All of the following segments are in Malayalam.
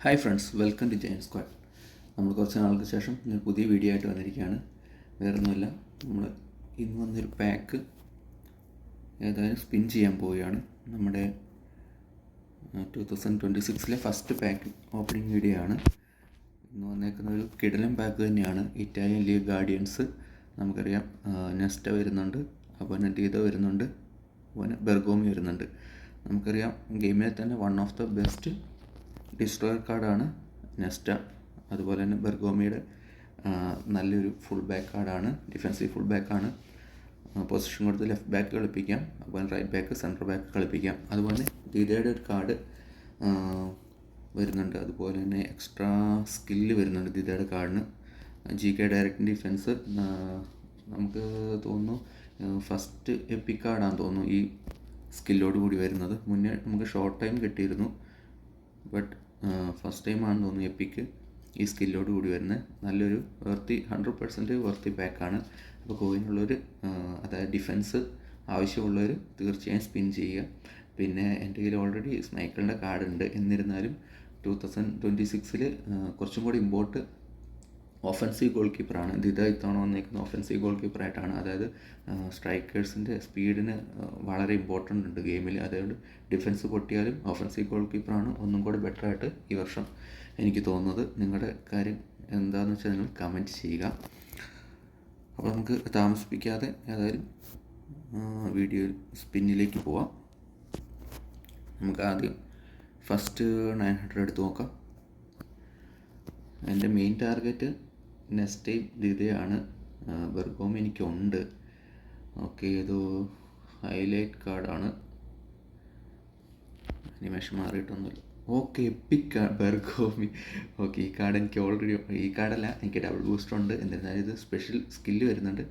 Hi friends, welcome to Jain squad. നമ്മൾ കുറച്ച് നാൾക്ക് ശേഷം ഒരു പുതിയ വീഡിയോ ആയിട്ട് വന്നിരിക്കുകയാണ്. വേറൊന്നുമല്ല, നമ്മൾ ഇന്ന് വന്നൊരു പാക്ക് ഏതായാലും സ്പിൻ ചെയ്യാൻ പോവുകയാണ്. നമ്മുടെ 2026 ഫസ്റ്റ് പാക്ക് ഓപ്പണിംഗ് വീഡിയോ ആണ്. ഇന്ന് വന്നേക്കുന്ന ഒരു കിടിലൻ പാക്ക് തന്നെയാണ്. ഇറ്റാലിയൻ ലീഗ് ഗാർഡിയൻസ്, നമുക്കറിയാം. നെസ്റ്റ വരുന്നുണ്ട്, അബനഡീത വരുന്നുണ്ട്, ബെർഗോമി വരുന്നുണ്ട്. നമുക്കറിയാം ഗെയിമിലെ തന്നെ one of the best destroyer കാർഡാണ് നെസ്റ്റ. അതുപോലെ തന്നെ ബെർഗോമിയുടെ നല്ലൊരു ഫുൾ ബാക്ക് കാർഡാണ്, ഡിഫെൻസീവ് ഫുൾ ബാക്കാണ്. പൊസിഷൻ കൊടുത്ത് ലെഫ്റ്റ് ബാക്ക് കളിപ്പിക്കാം, അതുപോലെ റൈറ്റ് ബാക്ക്, സെൻട്രൽ ബാക്ക് കളിപ്പിക്കാം. അതുപോലെ ദീദയുടെ ഒരു കാർഡ് വരുന്നുണ്ട്. അതുപോലെ തന്നെ എക്സ്ട്രാ സ്കില്ല് വരുന്നുണ്ട് ദീദയുടെ കാർഡിന്. GK ഡയറക്റ്റ് ഡിഫെൻസ് നമുക്ക് തോന്നുന്നു ഫസ്റ്റ് എപ്പിക് കാർഡാണെന്ന് തോന്നുന്നു ഈ സ്കില്ലോട് കൂടി വരുന്നത്. മുന്നേ നമുക്ക് ഷോർട്ട് ടൈം കിട്ടിയിരുന്നു, ബട്ട് ഫസ്റ്റ് ടൈമാണെന്ന് തോന്നുന്നു എപ്പിക്ക് ഈ സ്കില്ലോട് കൂടി വരുന്നത്. നല്ലൊരു 100% വർത്തി പാക്കാണ്. അപ്പോൾ കോയിനുള്ളൊരു അതായത് ഡിഫെൻസ് ആവശ്യമുള്ളവർ തീർച്ചയായും സ്പിൻ ചെയ്യുക. പിന്നെ എൻ്റെ കയ്യിൽ ഓൾറെഡി സ്മൈക്കിളിൻ്റെ കാർഡ് ഉണ്ട്. എന്നിരുന്നാലും 2026 കുറച്ചും കൂടി ഇമ്പോർട്ട് ഓഫൻസീവ് ഗോൾ കീപ്പറാണ്. ഇത്തവണ വന്നേക്കുന്ന ഓഫൻസീവ് ഗോൾ കീപ്പറായിട്ടാണ്. അതായത് സ്ട്രൈക്കേഴ്സിൻ്റെ സ്പീഡിന് വളരെ ഇമ്പോർട്ടൻ്റ് ഉണ്ട് ഗെയിമിൽ. അതുകൊണ്ട് ഡിഫൻസ് പൊട്ടിയാലും ഓഫൻസീവ് ഗോൾ കീപ്പറാണ് ഒന്നും കൂടി ബെറ്ററായിട്ട് ഈ വർഷം എനിക്ക് തോന്നുന്നത്. നിങ്ങളുടെ കാര്യം എന്താണെന്ന് വെച്ചാൽ നിങ്ങൾ കമൻറ്റ് ചെയ്യുക. അപ്പോൾ നമുക്ക് താമസിപ്പിക്കാതെ ഏതായാലും വീഡിയോ സ്പിന്നിലേക്ക് പോവാം. നമുക്ക് ആദ്യം ഫസ്റ്റ് 900 എടുത്ത് നോക്കാം. എൻ്റെ മെയിൻ ടാർഗറ്റ് നെസ്റ്റയും ദിദയാണ്. ബെർഗോമി എനിക്കുണ്ട്. ഓക്കെ, ഇത് ഹൈലൈറ്റ് കാർഡാണ്, അനിമേഷൻ മാറിയിട്ടൊന്നുമില്ല. Okay, epic Bergomi. ഓക്കെ, ഈ കാർഡ് എനിക്ക് ഓൾറെഡി, ഈ കാർഡല്ല, എനിക്ക് ഡബിൾ ബൂസ്റ്റർ ഉണ്ട്. എന്നിരുന്നാലും ഇത് സ്പെഷ്യൽ സ്കില്ല് വരുന്നുണ്ട്.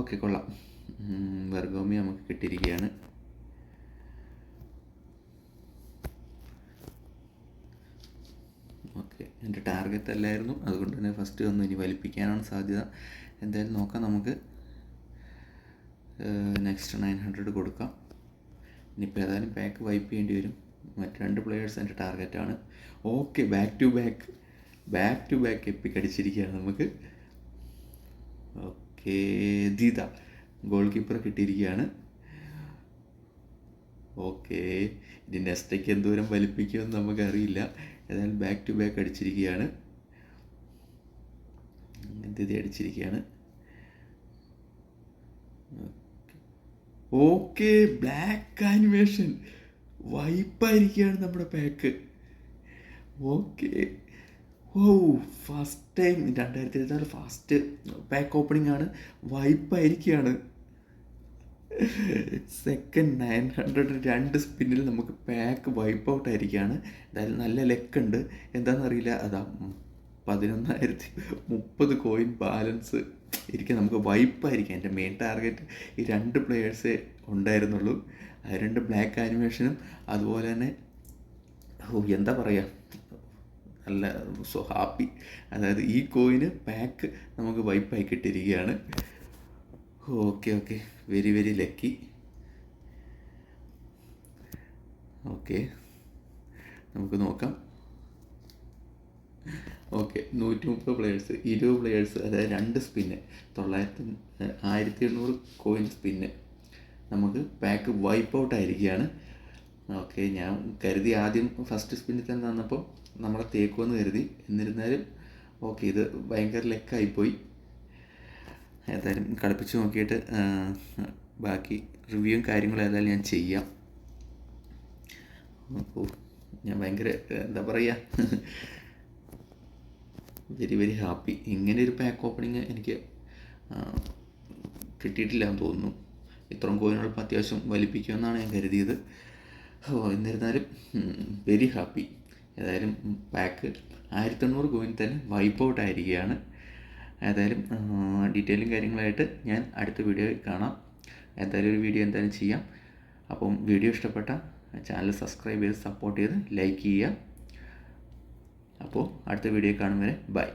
ഓക്കെ, കൊള്ളാം. ബെർഗോമി നമുക്ക് കിട്ടിയിരിക്കുകയാണ്. ഓക്കെ, എൻ്റെ ടാർഗറ്റ് അല്ലായിരുന്നു, അതുകൊണ്ട് തന്നെ ഫസ്റ്റ് വന്നു. ഇനി വലിപ്പിക്കാനാണ് സാധ്യത. എന്തായാലും നോക്കാം. നമുക്ക് നെക്സ്റ്റ് 900 കൊടുക്കാം. ഇനിയിപ്പോൾ ഏതായാലും പാക്ക് വൈപ്പ് ചെയ്യേണ്ടി വരും. മറ്റ് 2 പ്ലെയേഴ്സ് എൻ്റെ ടാർഗറ്റാണ്. Okay, back to back epic അടിച്ചിരിക്കുകയാണ് നമുക്ക്. ഓക്കെ, ദീദ ഗോൾ കീപ്പർ കിട്ടിയിരിക്കുകയാണ്. ഓക്കെ, ഇനി നെസ്റ്റയ്ക്ക് എന്തോരം വലിപ്പിക്കുമെന്ന് നമുക്കറിയില്ല. ഏതായാലും ബാക്ക് ടു ബാക്ക് അടിച്ചിരിക്കുകയാണ്. ഇത് അടിച്ചിരിക്കുകയാണ്. ഓക്കെ, ബ്ലാക്ക് ആനിമേഷൻ വൈപ്പായിരിക്കുകയാണ് നമ്മുടെ pack. Okay, first time 2026 first pack opening ആണ്. വൈപ്പായിരിക്കുകയാണ്. സെക്കൻഡ് 900 2 സ്പിന്നിൽ നമുക്ക് പാക്ക് വൈപ്പ് ഔട്ട് ആയിരിക്കുകയാണ്. എന്തായാലും നല്ല ലെക്കുണ്ട്. എന്താണെന്നറിയില്ല. അതാ 11,030 കോയിൻ ബാലൻസ് ഇരിക്കാൻ നമുക്ക് വൈപ്പായിരിക്കാം. എൻ്റെ മെയിൻ ടാർഗറ്റ് ഈ 2 പ്ലെയേഴ്സേ ഉണ്ടായിരുന്നുള്ളൂ. ആ 2 ബ്ലാക്ക് ആനിമേഷനും അതുപോലെ തന്നെ എന്താ പറയുക, നല്ല സോ ഹാപ്പി. അതായത് ഈ കോയിന് പാക്ക് നമുക്ക് വൈപ്പായി കിട്ടിയിരിക്കുകയാണ്. Okay, very very lucky. Okay, നമുക്ക് നോക്കാം. ഓക്കെ, 130 പ്ലെയേഴ്സ്, 20 പ്ലെയേഴ്സ്, അതായത് 2 സ്പിന്ന്, 1800 കോയിൻ സ്പിന്ന്, നമുക്ക് പാക്ക് വൈപ്പ് ഔട്ട് ആയിരിക്കുകയാണ്. ഓക്കെ, ഞാൻ കരുതി ആദ്യം ഫസ്റ്റ് സ്പിന്നിൽ തന്നെ തന്നപ്പോൾ നമ്മളെ തേക്കുമെന്ന് കരുതി. എന്നിരുന്നാലും ഓക്കെ, ഇത് ഭയങ്കര ലെക്കായിപ്പോയി. ഏതായാലും കളിപ്പിച്ച് നോക്കിയിട്ട് ബാക്കി റിവ്യൂവും കാര്യങ്ങളും ഏതായാലും ഞാൻ ചെയ്യാം. അപ്പോൾ ഞാൻ ഭയങ്കര എന്താ പറയുക, വെരി വെരി ഹാപ്പി. ഇങ്ങനെ ഒരു പാക്ക് ഓപ്പണിങ് എനിക്ക് കിട്ടിയിട്ടില്ല എന്ന് തോന്നുന്നു. ഇത്രയും കോയിനുകൾ അത്യാവശ്യം വലിപ്പിക്കുമെന്നാണ് ഞാൻ കരുതിയത്. എന്നിരുന്നാലും വെരി ഹാപ്പി. ഏതായാലും പാക്ക് 1800 കോയിൻ തന്നെ വൈപ്പ് ഔട്ട് ആയിരിക്കുകയാണ്. ഏതായാലും ഡീറ്റെയിലും കാര്യങ്ങളായിട്ട് ഞാൻ അടുത്ത വീഡിയോയിൽ കാണാം. എന്തായാലും ഒരു വീഡിയോ എന്തായാലും ചെയ്യാം. അപ്പം വീഡിയോ ഇഷ്ടപ്പെട്ട ചാനൽ സബ്സ്ക്രൈബ് ചെയ്ത് സപ്പോർട്ട് ചെയ്ത് ലൈക്ക് ചെയ്യുക. അപ്പോൾ അടുത്ത വീഡിയോ കാണും വരെ ബൈ.